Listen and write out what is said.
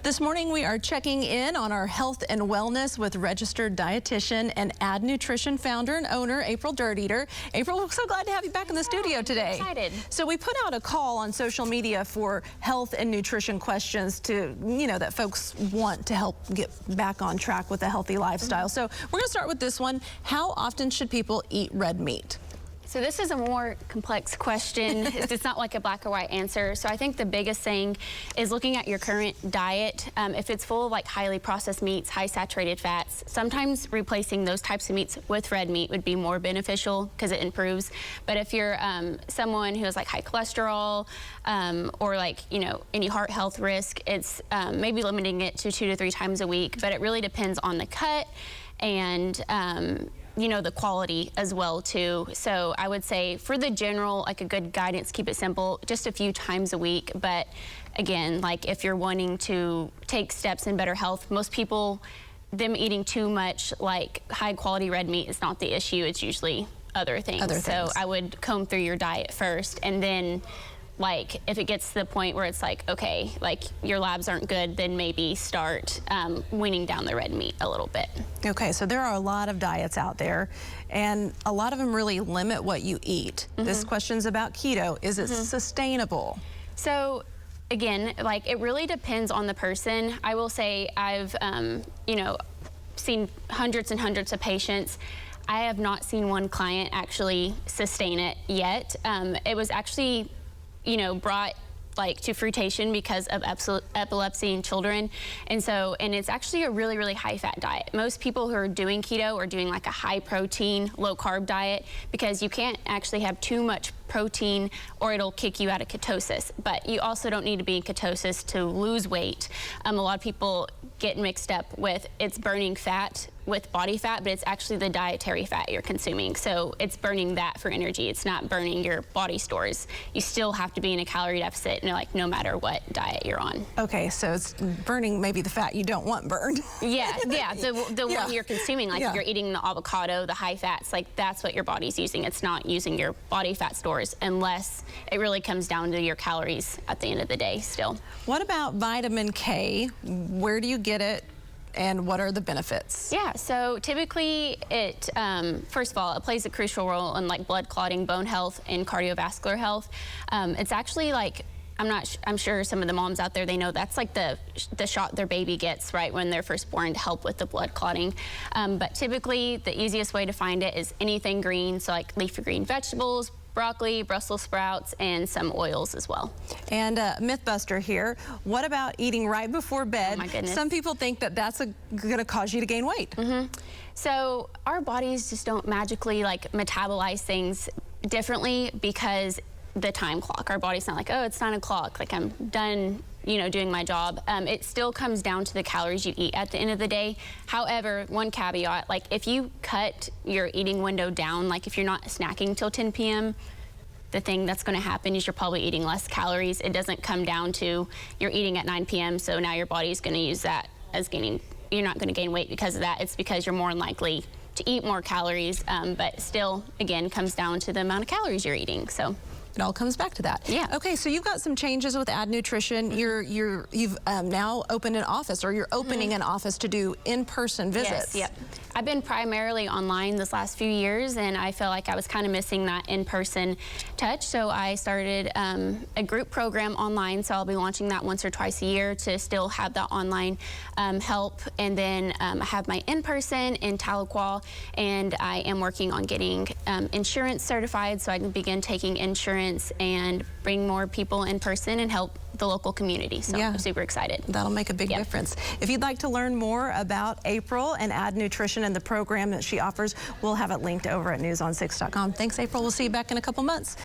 This morning we are checking in on our health and wellness with registered dietitian and Add Nutrition founder and owner, April Dirteater. April, we're so glad to have you back in the studio today. I'm excited. So we put out a call on social media for health and nutrition questions to, that folks want to help get back on track with a healthy lifestyle. So we're gonna start with this one. How often should people eat red meat? So this is a more complex question. It's not like a black or white answer. So I think the biggest thing is looking at your current diet. If it's full of like highly processed meats, high saturated fats, sometimes replacing those types of meats with red meat would be more beneficial because it improves. But if you're someone who has like high cholesterol or like, any heart health risk, it's maybe limiting it to 2 to 3 times a week. But it really depends on the cut and the quality as well too. So I would say for the general, like a good guidance, keep it simple, just a few times a week. But again, like if you're wanting to take steps in better health, most people, them eating too much like high quality red meat is not the issue. It's usually other things. So I would comb through your diet first, and then like if it gets to the point where it's like, okay, like your labs aren't good, then maybe start weaning down the red meat a little bit. Okay, so there are a lot of diets out there, and a lot of them really limit what you eat. This question's about keto. Is it sustainable? So again, like it really depends on the person. I will say I've, seen hundreds and hundreds of patients. I have not seen one client actually sustain it yet. It was actually brought like to fruition because of epilepsy in children. And it's actually a really, really high fat diet. Most people who are doing keto are doing like a high protein, low carb diet because you can't actually have too much protein or it'll kick you out of ketosis. But you also don't need to be in ketosis to lose weight. A lot of people get mixed up with it's burning fat with body fat, but it's actually the dietary fat you're consuming. So it's burning that for energy. It's not burning your body stores. You still have to be in a calorie deficit, no matter what diet you're on. Okay, so it's burning maybe the fat you don't want burned. Yeah, the one you're consuming, like if you're eating the avocado, the high fats, like that's what your body's using. It's not using your body fat stores unless it really comes down to your calories at the end of the day still. What about vitamin K? Where do you get it? And what are the benefits? Yeah, so typically it, first of all, it plays a crucial role in like blood clotting, bone health, and cardiovascular health. It's actually like, I'm sure some of the moms out there, they know that's like the shot their baby gets right when they're first born to help with the blood clotting. But typically the easiest way to find it is anything green, so like leafy green vegetables, broccoli, Brussels sprouts, and some oils as well. And Mythbuster here, what about eating right before bed? Oh my goodness. Some people think that that's gonna cause you to gain weight. So our bodies just don't magically like metabolize things differently because the time clock. Our body's not like, oh, it's 9 o'clock, like I'm done doing my job. It still comes down to the calories you eat at the end of the day. However, one caveat, like if you cut your eating window down, like if you're not snacking till 10 p.m., the thing that's gonna happen is you're probably eating less calories. It doesn't come down to you're eating at 9 p.m., so now your body's gonna use that as gaining, you're not gonna gain weight because of that. It's because you're more likely to eat more calories, but still, again, comes down to the amount of calories you're eating, so. It all comes back to that. Yeah. Okay, so you've got some changes with Add Nutrition. You've now opened an office, or you're opening an office to do in-person visits. Yes, yep. I've been primarily online this last few years, and I feel like I was kind of missing that in-person touch. So I started a group program online. So I'll be launching that once or twice a year to still have that online help. And then I have my in-person in Tahlequah, and I am working on getting insurance certified so I can begin taking insurance and bring more people in person and help the local community. So I'm super excited. That'll make a big difference. If you'd like to learn more about April and Add Nutrition and the program that she offers, we'll have it linked over at newson6.com. Thanks, April. We'll see you back in a couple months.